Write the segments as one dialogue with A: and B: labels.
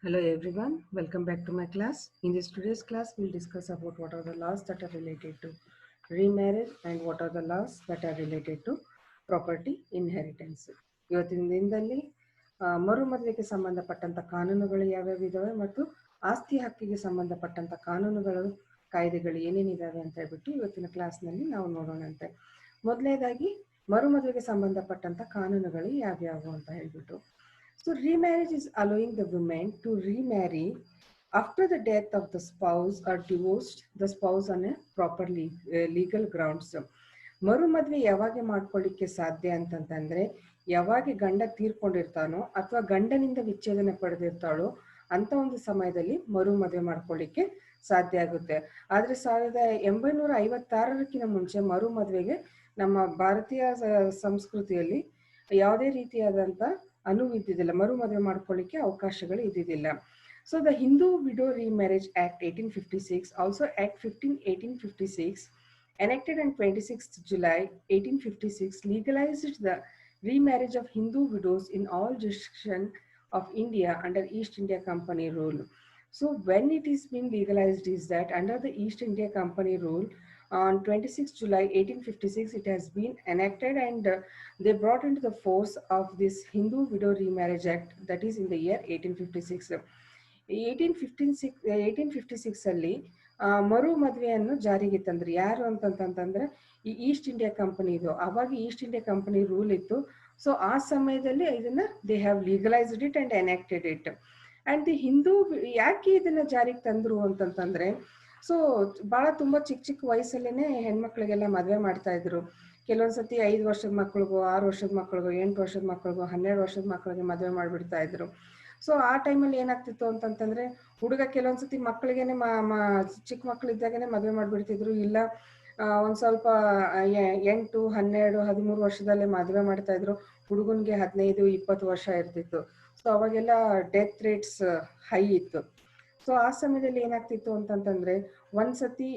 A: Hello everyone, welcome back to my class. In this today's class, we'll discuss about what are the laws that are related to remarriage and what are the laws that are related to property inheritance. ಇವತ್ತಿನ ದಿನದಲ್ಲಿ ಮರುಮದುವೆಗೆ ಸಂಬಂಧಪಟ್ಟಂತ ಕಾನೂನುಗಳು ಯಾವ್ಯಾವ ಇದಾವೆ ಮತ್ತು ಆಸ್ತಿ ಹಕ್ಕಿಗೆ ಸಂಬಂಧಪಟ್ಟಂತ ಕಾನೂನುಗಳು ಕಾಯ್ದೆಗಳು ಏನೇನಿದಾವೆ ಅಂತ ಹೇಳ್ಬಿಟ್ಟು ಇವತ್ತಿನ ಕ್ಲಾಸ್ನಲ್ಲಿ ನಾವು ನೋಡೋಣಂತೆ. ಮೊದಲನೇದಾಗಿ ಮರುಮದುವೆಗೆ ಸಂಬಂಧಪಟ್ಟಂತ ಕಾನೂನುಗಳು ಯಾವ್ಯಾವು ಅಂತ ಹೇಳ್ಬಿಟ್ಟು. So remarriage is allowing the woman to remarry after the death of the spouse or divorced the spouse on a proper legal grounds. ಮರುಮದ್ವೆ ಯಾವಾಗ ಮಾಡ್ಕೊಳ್ಳಿಕ್ಕೆ ಸಾಧ್ಯ ಅಂತಂತಂದ್ರೆ ಯಾವಾಗ ಗಂಡ ತೀರ್ಕೊಂಡಿರ್ತಾನೋ ಅಥವಾ ಗಂಡನಿಂದ ವಿಚ್ಛೇದನ ಪಡೆದಿರ್ತಾಳೋ ಅಂತ ಒಂದು ಸಮಯದಲ್ಲಿ ಮರುಮದ್ವೆ ಮಾಡ್ಕೊಳ್ಳಿಕ್ಕೆ ಸಾಧ್ಯ ಆಗುತ್ತೆ. ಆದ್ರೆ 1956ಕ್ಕಿಂತ ಮುಂಚೆ ಮರುಮದ್ವೆಗೆ ನಮ್ಮ ಭಾರತೀಯ ಸಂಸ್ಕೃತಿಯಲ್ಲಿ ಯಾವುದೇ ರೀತಿಯಾದಂತ ಅನುವು ಇದ್ದಿದ್ದಿಲ್ಲ, ಮರುಮದುವೆ ಮಾಡ್ಕೊಳ್ಳಿಕ್ಕೆ ಅವಕಾಶಗಳು ಇದ್ದಿದ್ದಿಲ್ಲ. So the Hindu widow remarriage act 1856, also act 1856 enacted on 26th July 1856 legalized the remarriage of Hindu widows in all jurisdictions of India under East India Company rule. So when it is been legalized is that under the East India Company rule on 26th July 1856 it has been enacted and they brought into the force of this Hindu Widow Remarriage Act, that is in the year 1856. 1856 ಅಲ್ಲಿ ಮರು ಮದುವೆಯನ್ನು ಜಾರಿಗೆ ತಂದ್ರು. ಯಾರು ಅಂತಂತಂದ್ರೆ ಈ East India company ಇದು. ಅವಾಗ ಈಸ್ಟ್ ಇಂಡಿಯಾ ಕಂಪನಿ ರೂಲ್ ಇತ್ತು. ಸೊ ಆ ಸಮಯದಲ್ಲಿ ಇದನ್ನ they have legalised it and enacted it. And the Hindu ಯಾಕೆ ಇದನ್ನ ಜಾರಿಗೆ ತಂದ್ರು ಅಂತಂತಂದ್ರೆ, ಸೊ ಬಹಳ ತುಂಬಾ ಚಿಕ್ಕ ಚಿಕ್ಕ ವಯಸ್ಸಲ್ಲೇನೆ ಹೆಣ್ಮಕ್ಳಿಗೆಲ್ಲ ಮದುವೆ ಮಾಡ್ತಾ ಇದ್ರು. ಕೆಲವೊಂದ್ಸತಿ 5 ವರ್ಷದ ಮಕ್ಳಿಗೂ, 6 ವರ್ಷದ ಮಕ್ಳಿಗೂ, 8 ವರ್ಷದ ಮಕ್ಳಿಗೂ, 12 ವರ್ಷದ ಮಕ್ಳಿಗೆ ಮದುವೆ ಮಾಡ್ಬಿಡ್ತಾ ಇದ್ರು. ಸೊ ಆ ಟೈಮಲ್ಲಿ ಏನಾಗ್ತಿತ್ತು ಅಂತಂತಂದ್ರೆ ಹುಡುಗ ಕೆಲವೊಂದ್ಸತಿ ಮಕ್ಳಿಗೇನೆ ಚಿಕ್ಕ ಮಕ್ಳಿದ್ದಾಗನೆ ಮದುವೆ ಮಾಡ್ಬಿಡ್ತಿದ್ರು. ಇಲ್ಲ ಒಂದ್ ಸ್ವಲ್ಪ 8, 12, 13 ವರ್ಷದಲ್ಲೇ ಮದುವೆ ಮಾಡ್ತಾ ಇದ್ರು. ಹುಡುಗನ್ಗೆ 15, 20 ವರ್ಷ ಇರ್ತಿತ್ತು. ಸೊ ಅವಾಗೆಲ್ಲ ಡೆತ್ ರೇಟ್ಸ್ ಹೈ ಇತ್ತು. ಸೊ ಆ ಸಮಯದಲ್ಲಿ ಏನಾಗ್ತಿತ್ತು ಅಂತಂತಂದ್ರೆ ಒಂದ್ಸತಿ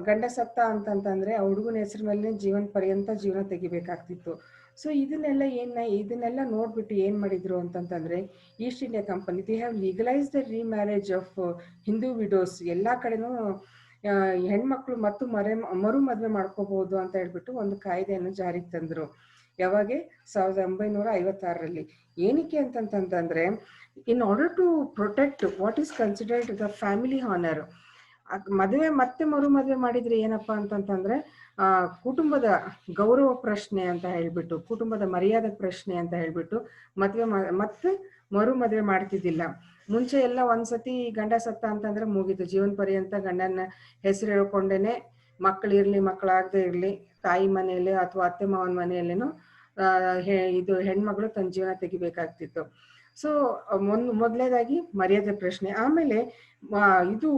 A: ಗಂಡ ಸತ್ತ ಅಂತಂತಂದ್ರೆ ಆ ಹುಡುಗನ ಹೆಸರು ಮೇಲೆ ಜೀವನ ಪರ್ಯಂತ ಜೀವನ ತೆಗಿಬೇಕಾಗ್ತಿತ್ತು. ಸೊ ಇದನ್ನೆಲ್ಲ ನೋಡ್ಬಿಟ್ಟು ಏನ್ ಮಾಡಿದ್ರು ಅಂತಂತಂದ್ರೆ East India Company they have legalise the remarriage of Hindu widows. ಎಲ್ಲಾ ಕಡೆನೂ ಹೆಣ್ಮಕ್ಳು ಮತ್ತು ಮರು ಮದ್ವೆ ಮಾಡ್ಕೋಬಹುದು ಅಂತ ಹೇಳ್ಬಿಟ್ಟು ಒಂದು ಕಾಯ್ದೆಯನ್ನು ಜಾರಿಗೆ ತಂದ್ರು. ಯಾವಾಗ 1956ರಲ್ಲಿ. ಏನಕ್ಕೆ ಅಂತಂತಂದ್ರೆ in order to protect what is considered the family honour. ಮದುವೆ ಮತ್ತೆ ಮರು ಮದುವೆ ಮಾಡಿದ್ರೆ ಏನಪ್ಪಾ ಅಂತಂತಂದ್ರೆ ಕುಟುಂಬದ ಗೌರವ ಪ್ರಶ್ನೆ ಅಂತ ಹೇಳ್ಬಿಟ್ಟು, ಕುಟುಂಬದ ಮರ್ಯಾದೆ ಪ್ರಶ್ನೆ ಅಂತ ಹೇಳ್ಬಿಟ್ಟು ಮತ್ತೆ ಮರು ಮದುವೆ ಮಾಡ್ತಿದ್ದಿಲ್ಲ. ಮುಂಚೆ ಎಲ್ಲ ಒಂದ್ಸತಿ ಗಂಡ ಸತ್ತ ಅಂತಂದ್ರೆ ಮುಗಿತು, ಜೀವನ ಪರ್ಯಂತ ಗಂಡನ ಹೆಸರು ಹೇಳ್ಕೊಂಡೇನೆ ಮಕ್ಕಳಿರ್ಲಿ ಮಕ್ಕಳಾಗದೆ ಇರ್ಲಿ ತಾಯಿ ಮನೆಯಲ್ಲಿ ಅಥವಾ ಅತ್ತೆ ಮಾವನ ಮನೆಯಲ್ಲೇನೋ ಇದು ಹೆಣ್ಮಗಳು ತನ್ನ ಜೀವನ ತೆಗಿಬೇಕಾಗ್ತಿತ್ತು. ಸೊ ಮೊದಲನೇದಾಗಿ ಮರ್ಯಾದೆ ಪ್ರಶ್ನೆ. ಆಮೇಲೆ ಇದು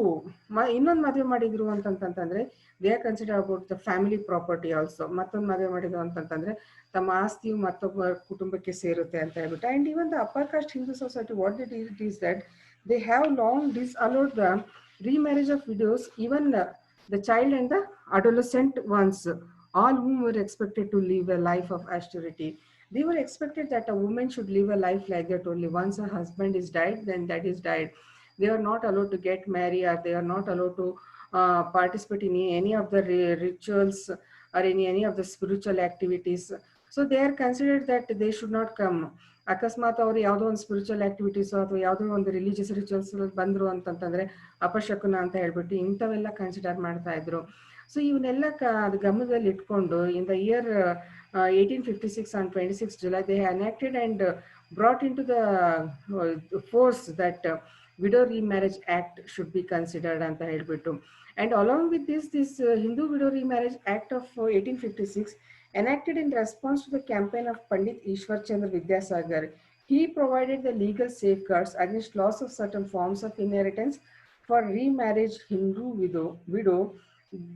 A: ಇನ್ನೊಂದು ಮದುವೆ ಮಾಡಿದ್ರು ಅಂತಂತಂದ್ರೆ they are consider about the family property also. ಮತ್ತೊಂದು ಮದುವೆ ಮಾಡಿದ್ರು ಅಂತಂತಂದ್ರೆ ತಮ್ಮ ಆಸ್ತಿಯು ಮತ್ತೊಬ್ಬ ಕುಟುಂಬಕ್ಕೆ ಸೇರುತ್ತೆ ಅಂತ ಹೇಳ್ಬಿಟ್ಟು. And even the upper cost Hindu society what it is that they have long disallowed the remarriage of widows, even the child and the adolescent ones, all whom were expected to live a life of austerity. They were expected that a woman should live a life like that only. Once her husband is died, then that is died. They are not allowed to get married, or they are not allowed to participate in any of the rituals or in any of the spiritual activities. So they are considered that they should not come. ಅಕಸ್ಮಾತ್ ಅವ್ರು ಯಾವುದೋ ಒಂದು spiritual activities ಅಥವಾ ಯಾವುದೋ ಒಂದು religious rituals ಬಂದ್ರು ಅಂತಂತಂದ್ರೆ ಅಪಶಕುನ ಅಂತ ಹೇಳ್ಬಿಟ್ಟು ಇಂಥವೆಲ್ಲ ಕನ್ಸಿಡರ್ ಮಾಡ್ತಾ ಇದ್ರು. ಸೊ ಇವನ್ನೆಲ್ಲ ಗಮನದಲ್ಲಿ ಇಟ್ಕೊಂಡು in the year 1856 on 26th July they enacted and brought into the force that Widow Remarriage Act should be considered ಅಂತ ಹೇಳ್ಬಿಟ್ಟು. And along with this Hindu Widow Remarriage Act of 1856 enacted in response to the campaign of Pandit Ishwar Chandra Vidyasagar. He provided the legal safeguards against loss of certain forms of inheritance for remarriage Hindu widow.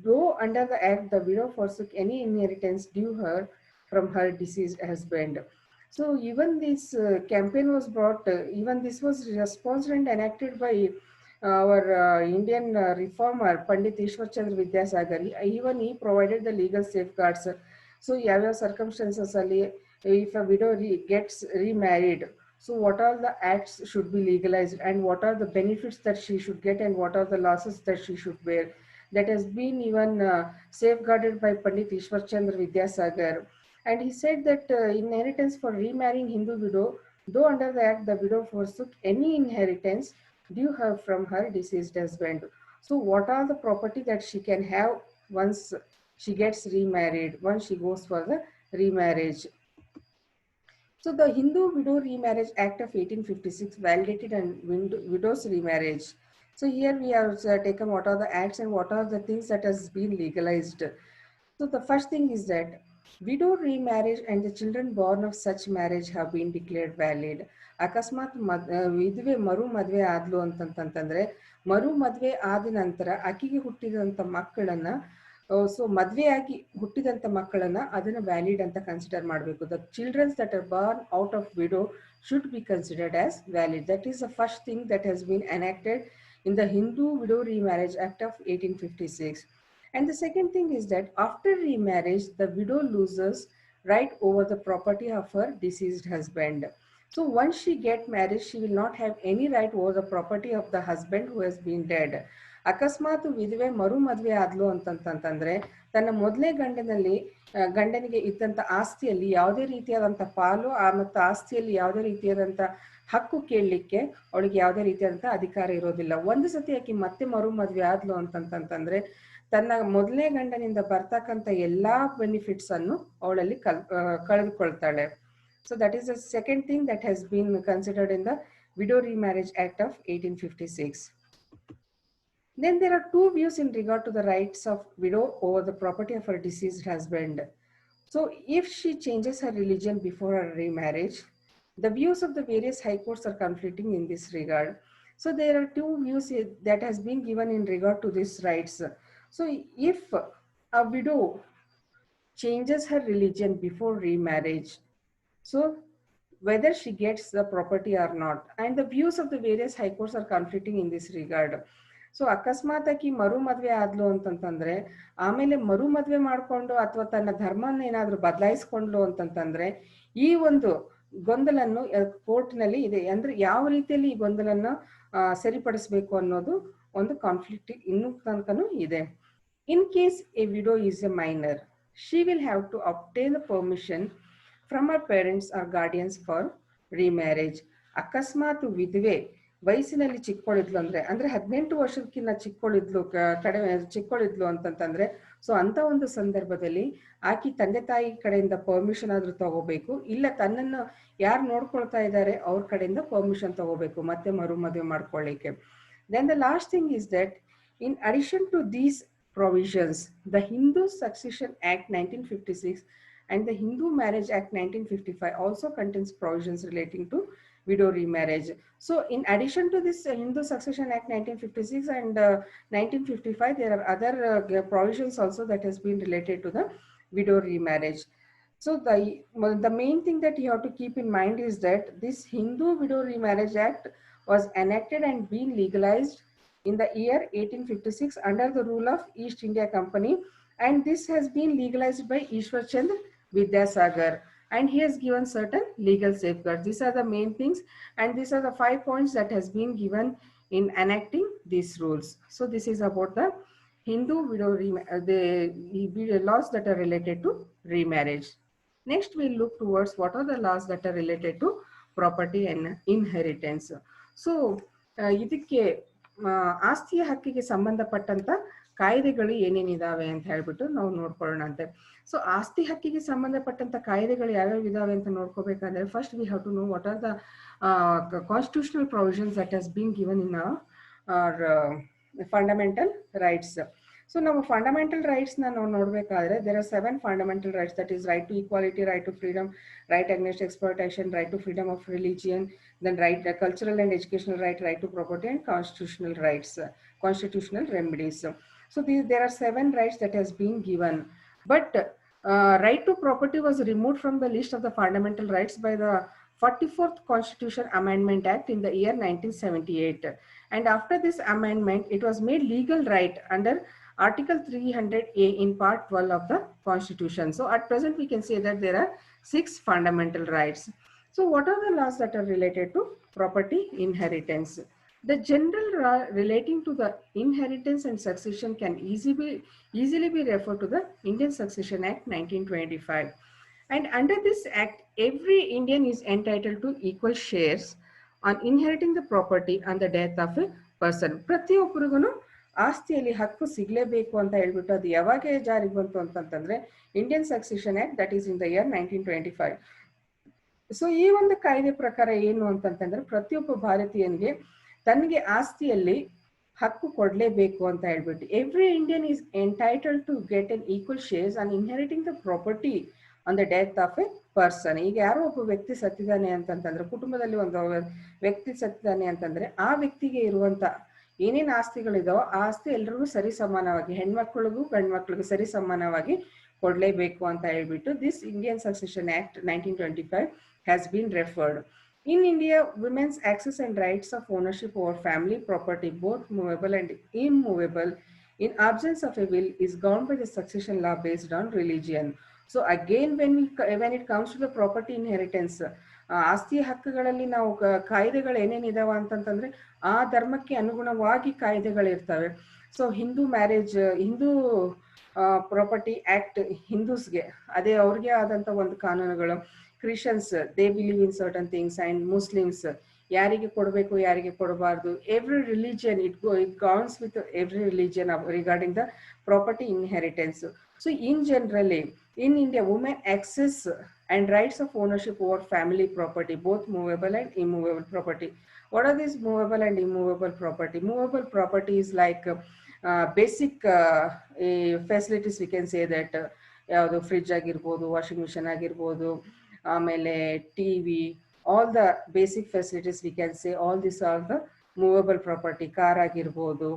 A: Though under the act the widow forsook any inheritance due her from her deceased husband. So even this campaign was brought, even this was sponsored and enacted by our Indian reformer Pandit Ishwar Chandra Vidyasagar. Even he provided the legal safeguards. So ಯಾವ್ಯಾವ circumstances ಅಲ್ಲಿ if a widow gets remarried So what are the acts should be legalized, and what are the benefits that she should get, and what are the losses that she should bear. That has been even safeguarded by Pandit Ishwar Chandra Vidyasagar. And he said that inheritance for remarrying Hindu widow, though under the act the widow forsook any inheritance due her from her deceased husband. So what are the property that she can have once she gets remarried, once she goes for the remarriage? So the Hindu Widow Remarriage Act of 1856 validated and widows remarriage. So here we have taken what are the acts and what are the things that has been legalized. So the first thing is that widow remarriage and the children born of such marriage have been declared valid. ಅಕಸ್ಮಾತ್ ವಿಧವೆ ಮರು ಮದುವೆ ಆದ್ಲು ಅಂತಂತಂದ್ರೆ ಮರು ಮದುವೆ ಆದ ನಂತರ ಆಕೆಗೆ ಹುಟ್ಟಿದಂತ ಮಕ್ಕಳನ್ನ ಸೊ ಮದುವೆಯಾಗಿ ಹುಟ್ಟಿದಂತ ಮಕ್ಕಳನ್ನ ಅದನ್ನ ವ್ಯಾಲಿಡ್ ಅಂತ ಕನ್ಸಿಡರ್ ಮಾಡಬೇಕು. The childrens that are born out of widow should be considered as valid. That is the first thing that has been enacted in the Hindu Widow Remarriage Act of 1856. And the second thing is that after remarriage, the widow loses right over the property of her deceased husband. So once she get married, she will not have any right over the property of the husband who has been dead. ಅಕಸ್ಮಾತ್ ವಿಧವೆ ಮರು ಮದುವೆ ಆದ್ಲು ಅಂತಂತಂದ್ರೆ ತನ್ನ ಮೊದಲೇ ಗಂಡನಿಗೆ ಇದ್ದಂತ ಆಸ್ತಿಯಲ್ಲಿ ಯಾವುದೇ ರೀತಿಯಾದಂತ ಪಾಲು ಮತ್ತು ಆಸ್ತಿಯಲ್ಲಿ ಯಾವುದೇ ರೀತಿಯಾದಂತ ಹಕ್ಕು ಕೇಳಲಿಕ್ಕೆ ಅವಳಿಗೆ ಯಾವುದೇ ರೀತಿಯಾದಂತ ಅಧಿಕಾರ ಇರೋದಿಲ್ಲ. ಒಂದು ಸತಿ ಆಕಿ ಮತ್ತೆ ಮರು ಮದುವೆ ಆದ್ಲು ಅಂತಂತಂದ್ರೆ ತನ್ನ ಮೊದಲನೇ ಗಂಡನಿಂದ ಬರ್ತಕ್ಕಂಥ ಎಲ್ಲಾ ಬೆನಿಫಿಟ್ಸ್ ಅನ್ನು ಅವಳಲ್ಲಿ ಕಳೆದುಕೊಳ್ತಾಳೆ. So that is the second thing that has been considered in the Widow Remarriage Act of 1856. Then there are two views in regard to the rights of widow over the property of her deceased husband. So if she changes her religion before her remarriage, the views of the various high courts are conflicting in this regard. So there are two views that has been given in regard to these rights. So if a widow changes her religion before remarriage, so whether she gets the property or not, and the views of the various high courts are conflicting in this regard. So ಅಕಸ್ಮಾತ್ ಆಕಿ ಮರು ಮದ್ವೆ ಆದ್ಲು ಅಂತಂತಂದ್ರೆ ಆಮೇಲೆ ಮರು ಮದ್ವೆ ಮಾಡ್ಕೊಂಡು ಅಥವಾ ತನ್ನ ಧರ್ಮನ ಏನಾದ್ರೂ ಬದಲಾಯಿಸ್ಕೊಂಡ್ಲು ಅಂತಂತಂದ್ರೆ ಈ ಒಂದು ಗೊಂದಲನ್ನು ಕೋರ್ಟ್ ನಲ್ಲಿ ಇದೆ. ಅಂದ್ರೆ ಯಾವ ರೀತಿಯಲ್ಲಿ ಈ ಗೊಂದಲನ್ನ ಸರಿಪಡಿಸಬೇಕು ಅನ್ನೋದು ಒಂದು ಕಾನ್ಫ್ಲಿಕ್ಟ್ ಇನ್ನೂ ತನಕನೂ ಇದೆ. In case a widow is a minor, she will have to obtain the permission from her parents or guardians for remarriage. ಅಕಸ್ಮಾತ್ ವಿಧವೆ ವಯಸ್ಸಿನಲ್ಲಿ ಚಿಕ್ಕೋಳಿದ್ಲು ಅಂದ್ರೆ 18 ವರ್ಷಕ್ಕಿಂತ ಚಿಕ್ಕೋಳಿದ್ಲು ಅಂತಂತಂದ್ರೆ ಸೊ ಅಂತ ಒಂದು ಸಂದರ್ಭದಲ್ಲಿ ಆಕಿ ತಂದೆ ತಾಯಿ ಕಡೆಯಿಂದ ಪರ್ಮಿಷನ್ ಆದ್ರೂ ತಗೋಬೇಕು, ಇಲ್ಲ ತನ್ನನ್ನು ಯಾರು ನೋಡ್ಕೊಳ್ತಾ ಇದ್ದಾರೆ ಅವ್ರ ಕಡೆಯಿಂದ ಪರ್ಮಿಷನ್ ತಗೋಬೇಕು ಮತ್ತೆ ಮರು ಮದುವೆ ಮಾಡ್ಕೊಳ್ಳಿಕ್ಕೆ. Then the last thing is that in addition to these provisions, the Hindu Succession Act 1956 and the Hindu Marriage Act 1955 also contains provisions relating to widow remarriage. So in addition to this Hindu Succession Act 1956 and 1955, there are other provisions also that has been related to the widow remarriage. So the main thing that you have to keep in mind is that this Hindu Widow Remarriage Act was enacted and been legalized in the year 1856 under the rule of East India Company, and this has been legalized by Ishwar Chandra Vidyasagar, and he has given certain legal safeguards. These are the main things, and these are the 5 points that has been given in enacting these rules. So this is about the Hindu widow the laws that are related to remarriage. Next we'll look towards what are the laws that are related to property and inheritance. So ಇದಕ್ಕೆ ಆಸ್ತಿಯ ಹಕ್ಕಿಗೆ ಸಂಬಂಧಪಟ್ಟಂತ ಕಾಯ್ದೆಗಳು ಏನೇನಿದಾವೆ ಅಂತ ಹೇಳ್ಬಿಟ್ಟು ನಾವು ನೋಡ್ಕೊಳ್ಳೋಣ ಅಂತೆ. So ಆಸ್ತಿ ಹಕ್ಕಿಗೆ ಸಂಬಂಧಪಟ್ಟಂತ ಕಾಯ್ದೆಗಳು ಯಾವ್ಯಾವ ಇದಾವೆ ಅಂತ ನೋಡ್ಕೋಬೇಕಂದ್ರೆ first we have to know what are the constitutional provisions that has been given in our fundamental rights. So ನಾವು ಫಂಡಮೆಂಟಲ್ ರೈಟ್ಸ್ ನಾವು ನೋಡ್ಬೇಕಾದ್ರೆ there are 7 fundamental rights, that is right to equality, right to freedom, right against exploitation, right to freedom of religion, then right cultural and educational right to property, and constitutional rights, constitutional remedies. So there are 7 rights that has been given, but right to property was removed from the list of the fundamental rights by the 44th Constitution Amendment Act in the year 1978, and after this amendment it was made legal right under Article 300A in Part 12 of the Constitution. So at present we can say that there are 6 fundamental rights. So what are the laws that are related to property inheritance? The general law relating to the inheritance and succession can easily be referred to the Indian Succession Act 1925. And under this act, every Indian is entitled to equal shares on inheriting the property on the death of a person. ಪ್ರತಿಯೊಬ್ಬರಿಗೂ ಆಸ್ತಿಯಲ್ಲಿ ಹಕ್ಕು ಸಿಗಲೇಬೇಕು ಅಂತ ಹೇಳ್ಬಿಟ್ಟು ಅದು ಯಾವಾಗ ಜಾರಿಗೆ ಬಂತು ಅಂತಂತಂದ್ರೆ Indian succession act, that is in the year 1925. So ಈ ಒಂದು ಕಾಯ್ದೆ ಪ್ರಕಾರ ಏನು ಅಂತಂತಂದ್ರೆ ಪ್ರತಿಯೊಬ್ಬ ಭಾರತೀಯನಿಗೆ ತನಗೆ ಆಸ್ತಿಯಲ್ಲಿ ಹಕ್ಕು ಕೊಡಲೇಬೇಕು ಅಂತ ಹೇಳ್ಬಿಟ್ಟು every Indian is entitled to get an equal shares on inheriting the property on the death of a person. ಈಗ ಯಾರೋ ಒಬ್ಬ ವ್ಯಕ್ತಿ ಸತ್ತಿದ್ದಾನೆ ಅಂತಂತಂದ್ರೆ, ಕುಟುಂಬದಲ್ಲಿ ಒಂದು ವ್ಯಕ್ತಿ ಸತ್ತಿದ್ದಾನೆ ಅಂತಂದ್ರೆ ಆ ವ್ಯಕ್ತಿಗೆ ಇರುವಂತ ಏನೇನು ಆಸ್ತಿಗಳಿದಾವೋ ಆ ಆಸ್ತಿ ಎಲ್ರಿಗೂ ಸರಿ ಸಮಾನವಾಗಿ, ಹೆಣ್ಮಕ್ಳಿಗೂ ಗಂಡು ಮಕ್ಳಿಗೂ ಸರಿ ಸಮಾನವಾಗಿ ಕೊಡ್ಲೇಬೇಕು ಅಂತ ಹೇಳ್ಬಿಟ್ಟು this Indian succession act 1925 has been referred. In India, women's access and rights of ownership over family property, both movable and immovable, in absence of a will, is governed by the succession law based on religion. So again, when it comes to the property inheritance, ಆಸ್ತಿ ಹಕ್ಕುಗಳಲ್ಲಿ ನಾವು ಕಾಯ್ದೆಗಳು ಏನೇನಿದಾವ ಅಂತಂತಂದ್ರೆ ಆ ಧರ್ಮಕ್ಕೆ ಅನುಗುಣವಾಗಿ ಕಾಯ್ದೆಗಳಿರ್ತವೆ. So Hindu marriage, Hindu property act ಹಿಂದೂಸ್ಗೆ ಅದೇ ಅವ್ರಿಗೆ ಆದಂತ ಒಂದು ಕಾನೂನುಗಳು. Christians they believe in certain things, and Muslims ಯಾರಿಗೆ ಕೊಡಬೇಕು ಯಾರಿಗೆ ಕೊಡಬಾರ್ದು. Every religion it goes with every religion regarding the property inheritance. So in generally in India, women access and rights of ownership over family property, both movable and immovable property. What are these movable and immovable property? Movable property is like basic facilities, we can say that ಯಾವುದು fridge ಆಗಿರ್ಬೋದು, washing machine ಆಗಿರ್ಬೋದು, ಆಮೇಲೆ TV, all the basic facilities we can say all this are the movable property. Car ಆಗಿರ್ಬೋದು,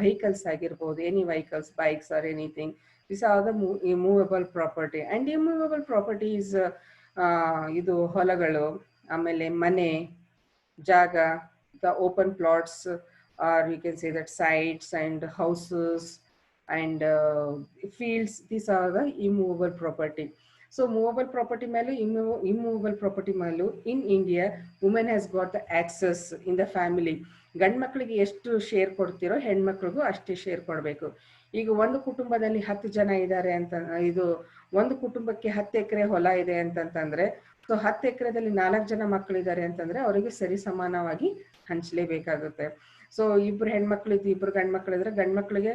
A: vehicles ಆಗಿರ್ಬೋದು, any vehicles, bikes or anything. These are the immovable property. And immovable property is ಇದು ಹೊಲಗಳು, ಆಮೇಲೆ ಮನೆ, ಜಾಗ, the open plots, or we can say that sites and houses and fields. These are the immovable property. So movable property ಮೇಲೂ immovable property ಮೇಲೂ in India women has got the access in the family. ಗಂಡು ಮಕ್ಕಳಿಗೆ ಎಷ್ಟು share ಕೊಡ್ತಿರೋ ಹೆಣ್ಮಕ್ಳಿಗೂ ಅಷ್ಟೇ share ಕೊಡಬೇಕು. ಈಗ ಒಂದು ಕುಟುಂಬದಲ್ಲಿ 10 ಜನ ಇದ್ದಾರೆ ಅಂತ, ಇದು ಒಂದು ಕುಟುಂಬಕ್ಕೆ 10 ಎಕರೆ ಹೊಲ ಇದೆ ಅಂತಂತಂದ್ರೆ, ಸೊ 10 ಎಕರೆದಲ್ಲಿ 4 ಜನ ಮಕ್ಕಳಿದ್ದಾರೆ ಅಂತಂದ್ರೆ ಅವರಿಗೆ ಸರಿ ಸಮಾನವಾಗಿ ಹಂಚಲೇಬೇಕಾಗುತ್ತೆ. ಸೊ ಇಬ್ರು ಹೆಣ್ಮಕ್ಳು ಇದ್ದು ಇಬ್ರು ಗಂಡು ಮಕ್ಳಿದ್ರೆ ಗಂಡು ಮಕ್ಳಿಗೆ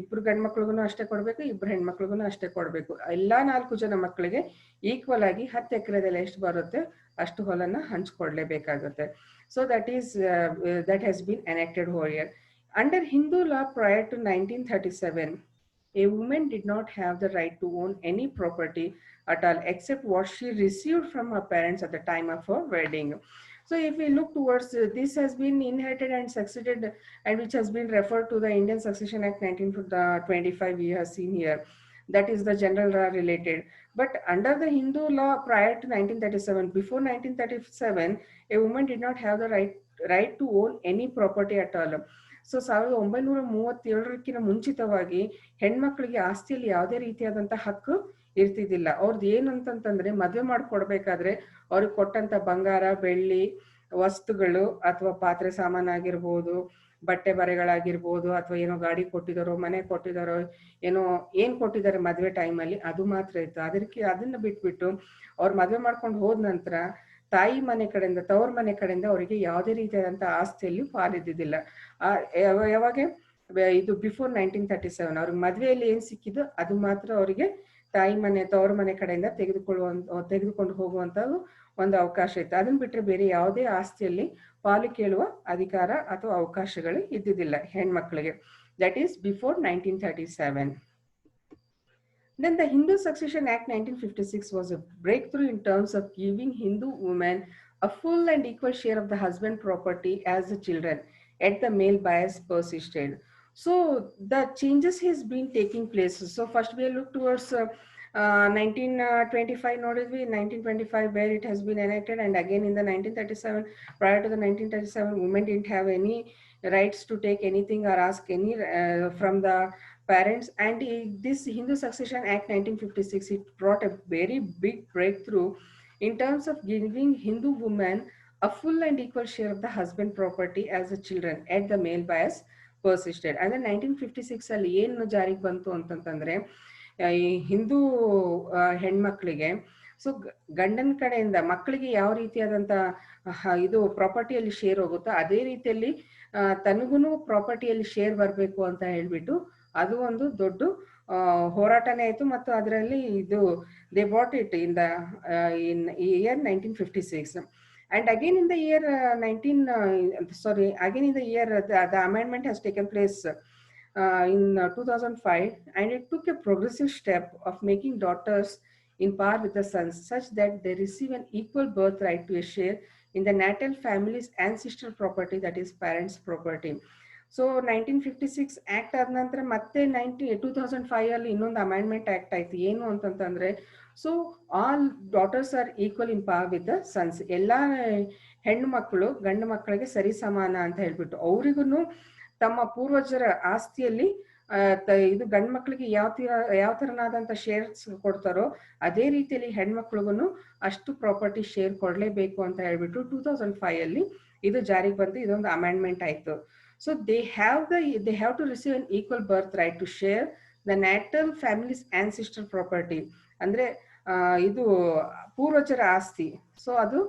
A: ಇಬ್ರು ಗಂಡು ಮಕ್ಳಿಗೂ ಅಷ್ಟೇ ಕೊಡ್ಬೇಕು, ಇಬ್ರು ಹೆಣ್ಮಕ್ಳಿಗೂ ಅಷ್ಟೇ ಕೊಡ್ಬೇಕು. ಎಲ್ಲಾ 4 ಜನ ಮಕ್ಕಳಿಗೆ ಈಕ್ವಲ್ ಆಗಿ 10 ಎಕರೆದಲ್ಲಿ ಎಷ್ಟು ಬರುತ್ತೆ ಅಷ್ಟು ಹೊಲನ ಹಂಚ್ಕೊಡ್ಲೇಬೇಕಾಗುತ್ತೆ. So that is that has been enacted over here. Under Hindu law prior to 1937, a woman did not have the right to own any property at all except what she received from her parents at the time of her wedding. So if we look towards this has been inherited and succeeded, and which has been referred to the Indian Succession Act 1925 we have seen here. That is the general law related. But under the Hindu law prior to 1937, before 1937, a woman did not have the right to own any property at all. So 1937 ಮುಂಚಿತವಾಗಿ ಹೆಣ್ಮಕ್ಳಿಗೆ ಆಸ್ತಿಯಲ್ಲಿ ಯಾವುದೇ ರೀತಿಯಾದಂತ ಹಕ್ಕು ಇರ್ತಿದ್ದಿಲ್ಲ. ಅವ್ರದ್ದು ಏನಂತಂತಂದ್ರೆ ಮದುವೆ ಮಾಡ್ಕೊಡ್ಬೇಕಾದ್ರೆ ಅವ್ರಿಗೆ ಕೊಟ್ಟಂತ ಬಂಗಾರ, ಬೆಳ್ಳಿ ವಸ್ತುಗಳು ಅಥವಾ ಪಾತ್ರೆ ಸಾಮಾನಾಗಿರ್ಬೋದು, ಬಟ್ಟೆ ಬರೆಗಳಾಗಿರ್ಬೋದು, ಅಥವಾ ಏನೋ ಗಾಡಿ ಕೊಟ್ಟಿದಾರೋ, ಮನೆ ಕೊಟ್ಟಿದಾರೋ, ಏನೋ ಏನ್ ಕೊಟ್ಟಿದ್ದಾರೆ ಮದುವೆ ಟೈಮಲ್ಲಿ ಅದು ಮಾತ್ರ ಇತ್ತು. ಅದನ್ನ ಬಿಟ್ಬಿಟ್ಟು ಅವ್ರು ಮದುವೆ ಮಾಡ್ಕೊಂಡು ಹೋದ ನಂತರ ತಾಯಿ ಮನೆ ಕಡೆಯಿಂದ, ತವ್ರ ಮನೆ ಕಡೆಯಿಂದ ಅವರಿಗೆ ಯಾವುದೇ ರೀತಿಯಾದಂತ ಆಸ್ತಿಯಲ್ಲಿ ಪಾಲಿದ್ದಿದ್ದಿಲ್ಲ. ಯಾವಾಗ ಇದು ಬಿಫೋರ್ 1937 ಅವ್ರಿಗೆ ಮದುವೆಯಲ್ಲಿ ಏನ್ ಸಿಕ್ಕಿದ್ದು ಅದು ಮಾತ್ರ ಅವರಿಗೆ ತಾಯಿ ಮನೆ, ತವ್ರ ಮನೆ ಕಡೆಯಿಂದ ತೆಗೆದುಕೊಂಡು ಹೋಗುವಂತ ಒಂದು ಅವಕಾಶ ಇತ್ತು. ಅದನ್ನ ಬಿಟ್ರೆ ಬೇರೆ ಯಾವುದೇ ಆಸ್ತಿಯಲ್ಲಿ ಪಾಲು ಕೇಳುವ ಅಧಿಕಾರ ಅಥವಾ ಅವಕಾಶಗಳು ಇದ್ದಿದ್ದಿಲ್ಲ ಹೆಣ್ಮಕ್ಳಿಗೆ. That is before 1937. Then the Hindu Succession Act 1956 was a breakthrough in terms of giving Hindu women a full and equal share of the husband property as the children, yet the male bias persisted. So the changes has been taking place. So first we look towards 1925 notice, 1925 where it has been enacted, and again in the 1937, prior to the 1937 women didn't have any rights to take anything or ask any from the parents. And this Hindu Succession Act 1956, it brought a very big breakthrough in terms of giving Hindu women a full and equal share of the husband property as the children, yet the male bias persisted. ಅಂದ್ರೆ 1956 ಅಲ್ಲಿ ಏನು ಜಾರಿಗೆ ಬಂತು ಅಂತಂತಂದ್ರೆ ಈ ಹಿಂದೂ ಹೆಣ್ಮಕ್ಳಿಗೆ so ಗಂಡನ ಕಡೆಯಿಂದ ಮಕ್ಕಳಿಗೆ ಯಾವ ರೀತಿಯಾದಂತ ಇದು ಪ್ರಾಪರ್ಟಿಯಲ್ಲಿ ಶೇರ್ ಹೋಗುತ್ತೋ ಅದೇ ರೀತಿಯಲ್ಲಿ ತನಗೂ ಪ್ರಾಪರ್ಟಿಯಲ್ಲಿ ಶೇರ್ ಬರಬೇಕು ಅಂತ ಹೇಳ್ಬಿಟ್ಟು ಅದು ಒಂದು ದೊಡ್ಡ ಹೋರಾಟನೇ ಆಯ್ತು. ಮತ್ತು ಅದರಲ್ಲಿ ಇದು they bought it in the in year 1956. And again in the year again in the year the amendment has taken place in 2005, and it took a progressive step of making daughters in par with the sons, such that they receive an equal birthright to a share in the natal family's ancestral property, that is parents' property. So 1956 act ಆದ ನಂತರ ಮತ್ತೆ 2005 ಅಲ್ಲಿ ಇನ್ನೊಂದು amendment act ಆಯ್ತು. ಏನು ಅಂತಂತಂದ್ರೆ so all daughters R equal in ಪಾರ್ with the sons. ಎಲ್ಲಾ ಹೆಣ್ಣು ಮಕ್ಕಳು ಗಂಡು ಮಕ್ಕಳಿಗೆ ಸರಿ ಸಮಾನ ಅಂತ ಹೇಳ್ಬಿಟ್ಟು ಅವರಿಗೂ ತಮ್ಮ ಪೂರ್ವಜರ ಆಸ್ತಿಯಲ್ಲಿ ಇದು ಗಂಡು ಮಕ್ಕಳಿಗೆ ಯಾವ ತರನಾದಂತ ಶೇರ್ಸ್ ಕೊಡ್ತಾರೋ ಅದೇ ರೀತಿಯಲ್ಲಿ ಹೆಣ್ಮಕ್ಳಿಗೂ ಅಷ್ಟು ಪ್ರಾಪರ್ಟಿ ಶೇರ್ ಕೊಡ್ಲೇಬೇಕು ಅಂತ ಹೇಳ್ಬಿಟ್ಟು 2005 ಅಲ್ಲಿ ಇದು ಜಾರಿಗೆ ಬಂದು ಇದೊಂದು ಅಮೆಂಡ್ಮೆಂಟ್ ಆಯ್ತು. So they have to receive an equal birthright to share the natal family's ancestral property. ಅಂದ್ರೆ ಇದು ಪೂರ್ವಜರ ಆಸ್ತಿ. ಸೊ ಅದು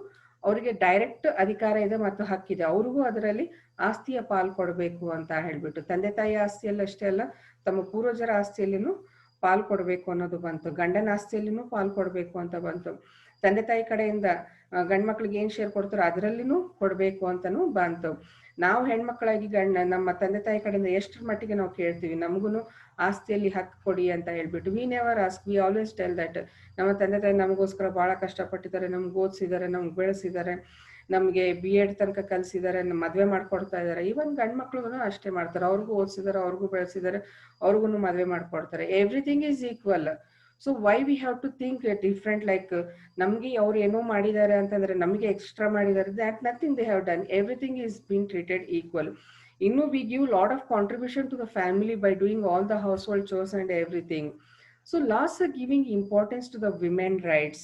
A: ಅವರಿಗೆ ಡೈರೆಕ್ಟ್ ಅಧಿಕಾರ ಇದೆ ಮತ್ತು ಹಕ್ಕಿದೆ. ಅವ್ರಿಗೂ ಅದರಲ್ಲಿ ಆಸ್ತಿಯ ಪಾಲ್ ಕೊಡಬೇಕು ಅಂತ ಹೇಳ್ಬಿಟ್ಟು ತಂದೆ ತಾಯಿ ಆಸ್ತಿಯಲ್ಲಿ ಅಷ್ಟೇ ಅಲ್ಲ, ತಮ್ಮ ಪೂರ್ವಜರ ಆಸ್ತಿಯಲ್ಲಿನೂ ಪಾಲ್ ಕೊಡಬೇಕು ಅನ್ನೋದು ಬಂತು. ಗಂಡನ ಆಸ್ತಿಯಲ್ಲಿನೂ ಪಾಲ್ ಕೊಡಬೇಕು ಅಂತ ಬಂತು. ತಂದೆ ತಾಯಿ ಕಡೆಯಿಂದ ಗಂಡ್ಮಕ್ಳಿಗೆ ಏನ್ ಶೇರ್ ಕೊಡ್ತಾರೋ ಅದರಲ್ಲಿನೂ ಕೊಡ್ಬೇಕು ಅಂತಾನು ಬಂತು. ನಾವು ಹೆಣ್ಮಕ್ಳಾಗಿ ನಮ್ಮ ತಂದೆ ತಾಯಿ ಕಡೆಯಿಂದ ಎಷ್ಟರ ಮಟ್ಟಿಗೆ ನಾವು ಕೇಳ್ತೀವಿ ನಮಗೂ ಆಸ್ತಿಯಲ್ಲಿ ಹಕ್ಕು ಕೊಡಿ ಅಂತ ಹೇಳ್ಬಿಟ್ಟು. We never ask, we always tell that ನಮ್ಮ ತಂದೆ ತಾಯಿ ನಮಗೋಸ್ಕರ ಬಹಳ ಕಷ್ಟಪಟ್ಟಿದ್ದಾರೆ, ನಮ್ಗೆ ಓದಿಸಿದ್ದಾರೆ, ನಮ್ಗೆ ಬೆಳೆಸಿದ್ದಾರೆ, ನಮ್ಗೆ BEd ತನಕ ಕಲ್ಸಿದ್ದಾರೆ, ನಮ್ಮ ಮದ್ವೆ ಮಾಡ್ಕೊಡ್ತಾ ಇದಾರೆ. ಈವನ್ ಗಂಡ್ ಮಕ್ಳಿಗೂ ಅಷ್ಟೇ ಮಾಡ್ತಾರೆ, ಅವ್ರಿಗೂ ಓದಿಸಿದಾರೆ, ಅವ್ರಿಗೂ ಬೆಳೆಸಿದ್ದಾರೆ, ಅವ್ರಿಗೂ ಮದ್ವೆ ಮಾಡ್ಕೊಡ್ತಾರೆ. Everything is equal. So why we have to think different, like ನಮ್ಗೆ ಅವ್ರು ಏನೋ ಮಾಡಿದ್ದಾರೆ ಅಂತಂದ್ರೆ ನಮಗೆ ಎಕ್ಸ್ಟ್ರಾ ಮಾಡಿದ್ದಾರೆ, that nothing they have done, everything is being treated equal. ಇನ್ನು we give lot of contribution to the family by doing all the household chores and everything. So laws are giving importance to the women rights.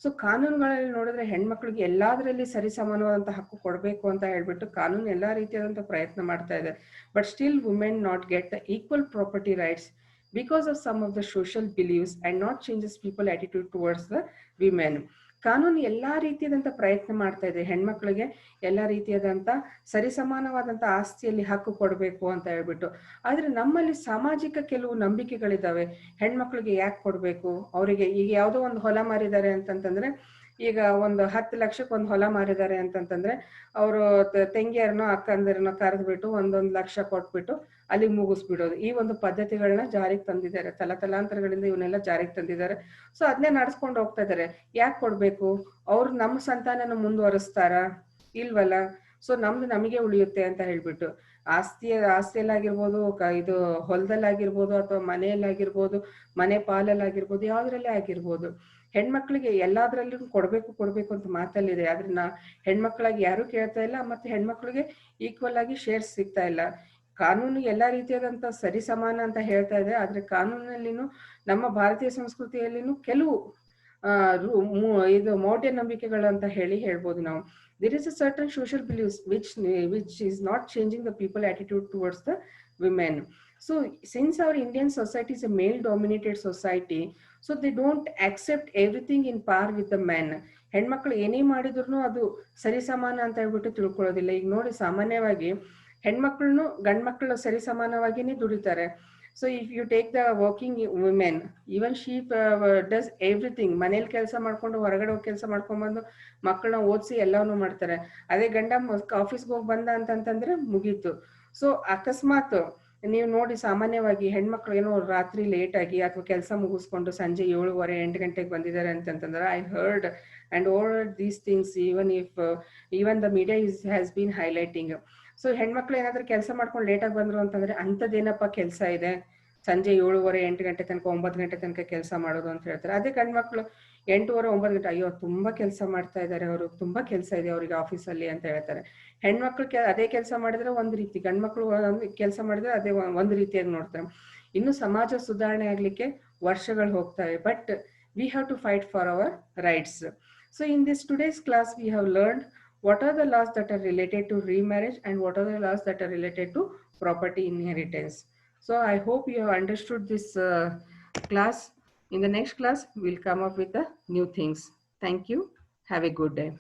A: So ಕಾನೂನುಗಳಲ್ಲಿ ನೋಡಿದ್ರೆ ಹೆಣ್ಮಕ್ಳಿಗೆ ಎಲ್ಲಾದ್ರಲ್ಲಿ ಸರಿ ಸಮಾನವಾದಂತ ಹಕ್ಕು ಕೊಡಬೇಕು ಅಂತ ಹೇಳ್ಬಿಟ್ಟು ಕಾನೂನು ಎಲ್ಲಾ ರೀತಿಯಾದಂತ ಪ್ರಯತ್ನ ಮಾಡ್ತಾ ಇದೆ. But still women not get the equal property rights because of some of the social beliefs and not changes people attitude towards the women. ಕಾನೂನು ಎಲ್ಲಾ ರೀತಿಯಾದಂತ ಪ್ರಯತ್ನ ಮಾಡ್ತಾ ಇದೆ ಹೆಣ್ಮಕ್ಳಿಗೆ ಎಲ್ಲಾ ರೀತಿಯಾದಂತ ಸರಿಸಮಾನವಾದಂತ ಆಸ್ತಿಯಲ್ಲಿ ಹಕ್ಕು ಕೊಡಬೇಕು ಅಂತ ಹೇಳ್ಬಿಟ್ಟು. ಆದ್ರೆ ನಮ್ಮಲ್ಲಿ ಸಾಮಾಜಿಕ ಕೆಲವು ನಂಬಿಕೆಗಳಿದಾವೆ. ಹೆಣ್ಮಕ್ಳಿಗೆ ಯಾಕೆ ಕೊಡ್ಬೇಕು, ಅವರಿಗೆ ಈಗ ಯಾವ್ದೋ ಒಂದು ಹೊಲ ಮಾರಿದ್ದಾರೆ ಅಂತಂತಂದ್ರೆ, ಈಗ ಒಂದು 10 ಲಕ್ಷಕ್ಕೆ ಒಂದು ಹೊಲ ಮಾರಿದ್ದಾರೆ ಅಂತಂತಂದ್ರೆ ಅವರು ತಂಗಿಯರನ್ನೋ ಅಕ್ಕಂದಿರನ್ನೋ ಕರೆದ್ಬಿಟ್ಟು 1 ಲಕ್ಷ ಕೊಟ್ಬಿಟ್ಟು ಅಲ್ಲಿಗೆ ಮುಗಿಸ್ಬಿಡೋದು. ಈ ಒಂದು ಪದ್ಧತಿಗಳನ್ನ ಜಾರಿಗೆ ತಂದಿದ್ದಾರೆ, ತಲಾಂತರಗಳಿಂದ ಇವನ್ನೆಲ್ಲ ಜಾರಿಗೆ ತಂದಿದ್ದಾರೆ. ಸೊ ಅದನ್ನೇ ನಡ್ಸ್ಕೊಂಡು ಹೋಗ್ತಾ ಇದಾರೆ. ಯಾಕೆ ಕೊಡ್ಬೇಕು, ಅವ್ರು ನಮ್ಮ ಸಂತಾನನ ಮುಂದುವರಿಸ್ತಾರ ಇಲ್ವಲ್ಲ, ಸೊ ನಮ್ದು ನಮಗೆ ಉಳಿಯುತ್ತೆ ಅಂತ ಹೇಳ್ಬಿಟ್ಟು ಆಸ್ತಿಯಲ್ಲಾಗಿರ್ಬೋದು, ಇದು ಹೊಲದಲ್ಲಾಗಿರ್ಬೋದು, ಅಥವಾ ಮನೆಯಲ್ಲಾಗಿರ್ಬೋದು, ಮನೆ ಪಾಲಲ್ಲಾಗಿರ್ಬೋದು, ಯಾವ್ದ್ರಲ್ಲೇ ಆಗಿರ್ಬೋದು, ಹೆಣ್ಮಕ್ಳಿಗೆ ಎಲ್ಲಾದ್ರಲ್ಲೂ ಕೊಡ್ಬೇಕು ಅಂತ ಮಾತಲ್ಲಿದೆ. ಆದ್ರೆ ಹೆಣ್ಮಕ್ಳಾಗಿ ಯಾರು ಕೇಳ್ತಾ ಇಲ್ಲ, ಮತ್ತೆ ಹೆಣ್ಮಕ್ಳಿಗೆ ಈಕ್ವಲ್ ಆಗಿ ಶೇರ್ಸ್ ಸಿಗ್ತಾ ಇಲ್ಲ. ಕಾನೂನು ಎಲ್ಲಾ ರೀತಿಯಾದಂತ ಸರಿ ಸಮಾನ ಅಂತ ಹೇಳ್ತಾ ಇದೆ, ಆದ್ರೆ ಕಾನೂನಲ್ಲಿನೂ ನಮ್ಮ ಭಾರತೀಯ ಸಂಸ್ಕೃತಿಯಲ್ಲಿನೂ ಕೆಲವು ಇದು ಮೌಢ್ಯ ನಂಬಿಕೆಗಳು ಅಂತ ಹೇಳ್ಬೋದು ನಾವು. There is a certain social beliefs which is not changing the people attitude towards the women. So since our Indian society is a male dominated society, so they don't accept everything in par with the men. ಹೆಣ್ಮಕ್ಳು ಏನೇ ಮಾಡಿದ್ರು ಅದು ಸರಿ ಸಮಾನ ಅಂತ ಹೇಳ್ಬಿಟ್ಟು ತಿಳ್ಕೊಳ್ಳೋದಿಲ್ಲ. ಈಗ ನೋಡಿ, ಸಾಮಾನ್ಯವಾಗಿ ಹೆಣ್ಮಕ್ಳನ್ನು ಗಂಡ್ ಮಕ್ಳು ಸರಿ ಸಮಾನವಾಗಿನೇ ದುಡಿತಾರೆ. So if you take the working women, even she does everything. ಮನೇಲಿ ಕೆಲಸ ಮಾಡ್ಕೊಂಡು ಹೊರಗಡೆ ಹೋಗಿ ಕೆಲಸ ಮಾಡ್ಕೊಂಡ್ಬಂದು ಮಕ್ಕಳನ್ನ ಓದಿಸಿ ಎಲ್ಲವನ್ನೂ ಮಾಡ್ತಾರೆ. ಅದೇ ಗಂಡ ಆಫೀಸ್ಗೆ ಹೋಗಿ ಬಂದ ಅಂತಂತಂದ್ರೆ ಮುಗೀತು. ಸೊ ಅಕಸ್ಮಾತ್ ನೀವು ನೋಡಿ, ಸಾಮಾನ್ಯವಾಗಿ ಹೆಣ್ಮಕ್ಳು ಏನೋ ರಾತ್ರಿ ಲೇಟ್ ಆಗಿ ಅಥವಾ ಕೆಲಸ ಮುಗಿಸ್ಕೊಂಡು ಸಂಜೆ 7:30-8 ಗಂಟೆಗೆ ಬಂದಿದ್ದಾರೆ ಅಂತಂತಂದ್ರೆ, I heard and all these things even the media has been highlighting. So ಹೆಣ್ಮಕ್ಳು ಏನಾದ್ರೂ ಕೆಲಸ ಮಾಡ್ಕೊಂಡು ಲೇಟಾಗಿ ಬಂದ್ರು ಅಂತಂದ್ರೆ, ಅಂಥದ್ದೇನಪ್ಪ ಕೆಲಸ ಇದೆ ಸಂಜೆ 7:30-8 ಗಂಟೆ ತನಕ 9 ಗಂಟೆ ತನಕ ಕೆಲಸ ಮಾಡೋದು ಅಂತ ಹೇಳ್ತಾರೆ. ಅದೇ ಗಂಡ್ಮಕ್ಳು 8:30-9 ಗಂಟೆ, ಅಯ್ಯೋ ತುಂಬಾ ಕೆಲಸ ಮಾಡ್ತಾ ಇದ್ದಾರೆ ಅವರು, ತುಂಬಾ ಕೆಲಸ ಇದೆ ಅವ್ರಿಗೆ ಆಫೀಸಲ್ಲಿ ಅಂತ ಹೇಳ್ತಾರೆ. ಹೆಣ್ಮಕ್ಳು ಅದೇ ಕೆಲಸ ಮಾಡಿದ್ರೆ ಒಂದ್ ರೀತಿ, ಗಂಡ್ಮಕ್ಳು ಕೆಲಸ ಮಾಡಿದ್ರೆ ಅದೇ ಒಂದ್ ರೀತಿಯಾಗಿ ನೋಡ್ತಾರೆ. ಇನ್ನು ಸಮಾಜ ಸುಧಾರಣೆ ಆಗ್ಲಿಕ್ಕೆ ವರ್ಷಗಳು ಹೋಗ್ತವೆ. But we have to fight for our rights. So in this today's class, we have learned what are the laws that are related to remarriage and what are the laws that are related to property inheritance. So I hope you have understood this class. In the next class, we'll come up with the new things. Thank you. Have a good day.